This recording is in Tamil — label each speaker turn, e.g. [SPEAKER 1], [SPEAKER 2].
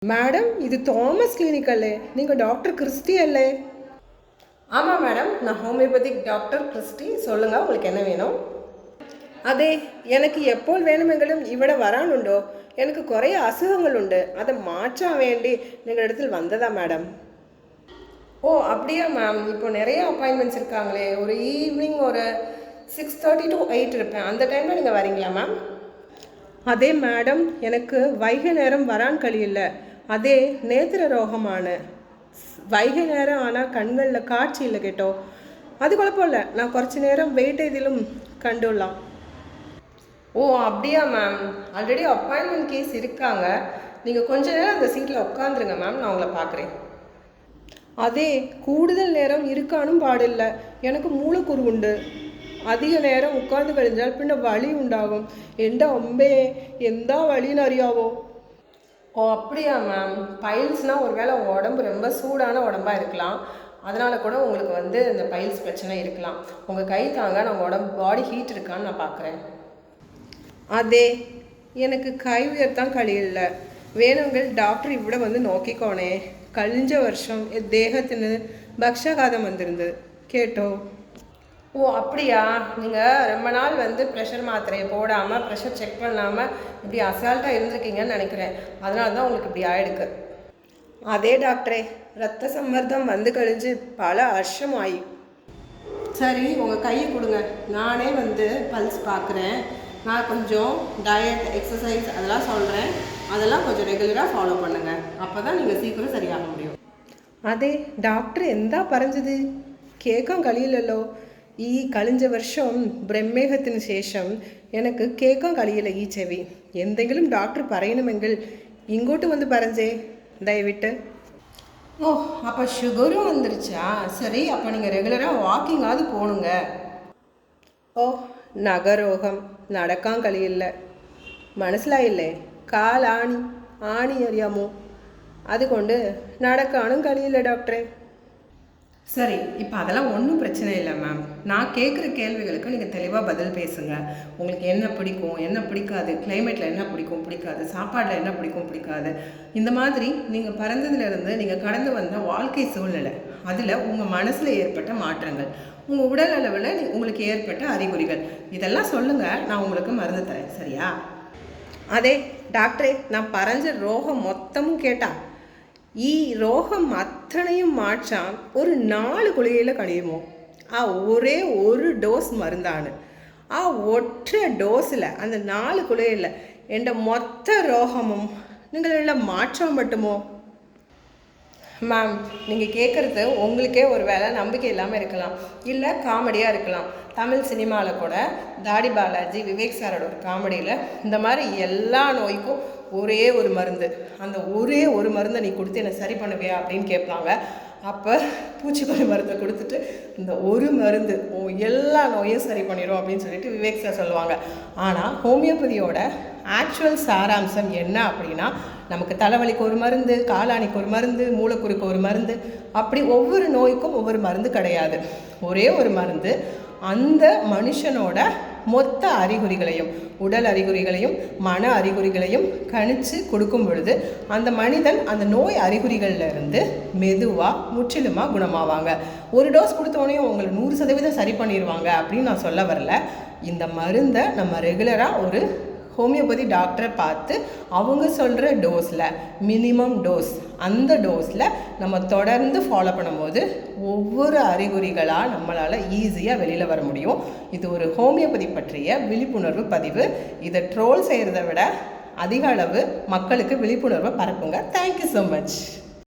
[SPEAKER 1] மேடம், இது தாமஸ் கிளினிக் அல்லே? நீங்கள் டாக்டர் கிறிஸ்டி அல்லே?
[SPEAKER 2] ஆமாம் மேடம், நான் ஹோமியோபதிக் டாக்டர் கிறிஸ்டி. சொல்லுங்கள், உங்களுக்கு என்ன வேணும்?
[SPEAKER 1] അതെ, എനിക്ക് എപ്പോൾ വേണമെങ്കിലും ഇവിടെ വരാനുണ്ടോ? എനിക്ക് കുറേ അസുഖങ്ങളുണ്ട്, അത് മാറ്റാൻ വേണ്ടി നിങ്ങളുടെ അടുത്ത് വന്നതാ மேடம்.
[SPEAKER 2] ஓ அப்படியா மேம், இப்போ நிறைய அப்பாயின்மெண்ட்ஸ் இருக்காங்களே. ஒரு ஈவினிங் ஒரு 6:30 to 8 இருப்பேன். அந்த டைமில் நீங்கள் வரீங்களா மேம்?
[SPEAKER 1] അതേ മാഡം, എനിക്ക് വൈകുന്നേരം വരാൻ കഴിയില്ല. അതേ നേത്ര രോഗമാണ്. വൈകുന്നേരം ஆனால் കണ്ണുകളിൽ കാഴ്ചയില്ല കേട്ടോ. அது குழப்பமில்ல, நான் കുറച്ച് நேரம் வெயிட் ചെയ്തിലും கண்டுடலாம்.
[SPEAKER 2] ஓ அப்படியா மேம், ஆல்ரெடி அப்பாயின்மெண்ட் கேஸ் இருக்காங்க. நீங்கள் கொஞ்ச நேரம் அந்த சீட்டில் உட்காந்துருங்க மேம், நான் உங்களை பார்க்குறேன்.
[SPEAKER 1] അതേ, കൂടുതൽ നേരം ഇരിക്കാനും പാടില്ല. എനിക്ക് മൂലക്കുരുവുണ്ട്. അധിക നേരം ഉட்கார்ந்து കഴിഞ്ഞാൽ പിന്നെ വളി ഉണ്ടാകും. എൻ്റെ അമ്മയെ, എന്താ വളിன்னு അറിയാവോ?
[SPEAKER 2] ஓ அப்படியா மேம், பைல்ஸ்னால் ஒரு வேளை உடம்பு ரொம்ப சூடான உடம்பாக இருக்கலாம். அதனால கூட உங்களுக்கு இந்த பைல்ஸ் பிரச்சனை இருக்கலாம். உங்கள் கை தாங்க, நான் உடம்பு பாடி ஹீட் இருக்கான்னு நான் பார்க்குறேன்.
[SPEAKER 1] അതെ, എനിക്ക് കൈ ഉയർത്താൻ കഴിയില്ല. വേണമെങ്കിൽ ഡോക്ടർ ഇവിടെ വന്ന് നോക്കിക്കോണേ. കഴിഞ്ഞ വർഷം ദേഹത്തിന് പക്ഷാഘാതം വന്നിരുന്നത് കേട്ടോ.
[SPEAKER 2] ஓ அப்படியா, நீங்கள் ரொம்ப நாள் ப்ரெஷர் மாத்திரையை போடாமல், ப்ரெஷர் செக் பண்ணாமல் இப்படி அசால்ட்டாக இருந்திருக்கீங்கன்னு நினைக்கிறேன். அதனால தான் உங்களுக்கு இப்படி ஆயிடுக்கு.
[SPEAKER 1] അതേ ഡോക്ടറെ, രക്തസമ്മർദ്ദം വന്നു കഴിഞ്ഞ് പല വർഷമായി.
[SPEAKER 2] சரி, உங்கள் கையை கொடுங்க. நானே பல்ஸ் பார்க்குறேன். நான் கொஞ்சம் டயட், எக்ஸசைஸ் அதெல்லாம் சொல்கிறேன். அதெல்லாம் கொஞ்சம் ரெகுலராக ஃபாலோ பண்ணுங்கள். அப்போ தான் நீங்கள் சீக்கிரம் சரியாக முடியும்.
[SPEAKER 1] അതെ, ഡോക്ടർ എന്താ പറഞ്ഞത്? കേൾക്കാൻ കഴിയില്ലല്ലോ. ഈ കഴിഞ്ഞ വർഷം ബ്രഹ്മേഹത്തിന് ശേഷം എനിക്ക് കേൾക്കാൻ കഴിയില്ല ഈ ചെവി. എന്തെങ്കിലും ഡോക്ടർ പറയണമെങ്കിൽ ഇങ്ങോട്ട് വന്ന് പറഞ്ഞേ ദയവിട്ട്.
[SPEAKER 2] ஓ அப்போ சுகரும் வந்துருச்சா? சரி, அப்போ நீங்கள் ரெகுலராக வாக்கிங்காவது போகணுங்க.
[SPEAKER 1] ഓ, നഖരോഗം, നടക്കാൻ കഴിയില്ല. മനസ്സിലായില്ലേ? കാലാണി, ആണി അറിയാമോ? അതുകൊണ്ട് നടക്കാനും കഴിയില്ല ഡോക്ടറെ.
[SPEAKER 2] சரி, இப்போ அதெல்லாம் ஒன்றும் பிரச்சனை இல்லை மேம். நான் கேட்குற கேள்விகளுக்கு நீங்கள் தெளிவாக பதில் பேசுங்க. உங்களுக்கு என்ன பிடிக்கும், என்ன பிடிக்காது, கிளைமேட்டில் என்ன பிடிக்கும் பிடிக்காது, சாப்பாடில் என்ன பிடிக்கும் பிடிக்காது, இந்த மாதிரி நீங்கள் பிறந்ததுலேருந்து நீங்கள் கடந்து வந்த வாழ்க்கை சூழ்நிலை, அதில் உங்கள் மனசில் ஏற்பட்ட மாற்றங்கள், உங்கள் உடல் அளவில் உங்களுக்கு ஏற்பட்ட அறிகுறிகள், இதெல்லாம் சொல்லுங்கள். நான் உங்களுக்கு மருந்து தரேன், சரியா?
[SPEAKER 1] അതെ ഡോക്ടറെ, ഞാൻ പറഞ്ഞ രോഗം മൊത്തമും കേട്ടാ? ഈ രോഗം അത്രയും മാറ്റാൻ ഒരു 4 ഗുളികയിൽ കഴിയുമോ? ആ ഒരേ ഒരു ഡോസ് മരുന്നാണ്. ആ ഒറ്റ ഡോസിൽ, அந்த 4 ഗുളികയിൽ എൻ്റെ മൊത്ത രോഗമും നിങ്ങളെല്ലാം മാറ്റാൻ പറ്റുമോ?
[SPEAKER 2] மேம், நீங்கள் கேட்குறது உங்களுக்கே ஒரு வேளை நம்பிக்கை இல்லாமல் இருக்கலாம், இல்லை காமெடியாக இருக்கலாம். தமிழ் சினிமாவில் கூட தாடி பாலாஜி, விவேக் சாரோட ஒரு காமெடியில் இந்த மாதிரி எல்லா நோய்க்கும் ஒரே ஒரு மருந்து, அந்த ஒரே ஒரு மருந்தை நீ கொடுத்து என்னை சரி பண்ணுவியா அப்படின்னு கேட்பாங்க. அப்போ பூச்சிக்கொல்லி மருந்தை கொடுத்துட்டு இந்த ஒரு மருந்து எல்லா நோயும் சரி பண்ணிடும் அப்படின்னு சொல்லிட்டு விவேக் சார் சொல்லுவாங்க. ஆனால் ஹோமியோபதியோட ஆக்சுவல் சாராம்சம் என்ன அப்படின்னா, நமக்கு தலைவலிக்கு ஒரு மருந்து, காலாணிக்கு ஒரு மருந்து, மூலக்குருக்கு ஒரு மருந்து, அப்படி ஒவ்வொரு நோய்க்கும் ஒவ்வொரு மருந்து கிடையாது. ஒரே ஒரு மருந்து அந்த மனுஷனோட மொத்த அறிகுறிகளையும், உடல் அறிகுறிகளையும் மன அறிகுறிகளையும் கணிச்சு கொடுக்கும் பொழுது அந்த மனிதன் அந்த நோய் அறிகுறிகள்லேருந்து மெதுவாக முற்றிலுமாக குணமாவாங்க. ஒரு டோஸ் கொடுத்தோடனே உங்களை 100% சரி பண்ணிடுவாங்க அப்படின்னு நான் சொல்ல வரல. இந்த மருந்தை நம்ம ரெகுலராக ஒரு ஹோமியோபதி டாக்டரை பார்த்து அவங்க சொல்கிற டோஸில், மினிமம் டோஸ், அந்த டோஸில் நம்ம தொடர்ந்து ஃபாலோ பண்ணும்போது ஒவ்வொரு அறிகுறிகளாக நம்மளால் ஈஸியாக வெளியில் வர முடியும். இது ஒரு ஹோமியோபதி பற்றிய விழிப்புணர்வு பதிவு. இதை ட்ரோல் செய்கிறத விட அதிக அளவு மக்களுக்கு விழிப்புணர்வை பரப்புங்க. Thank you so much.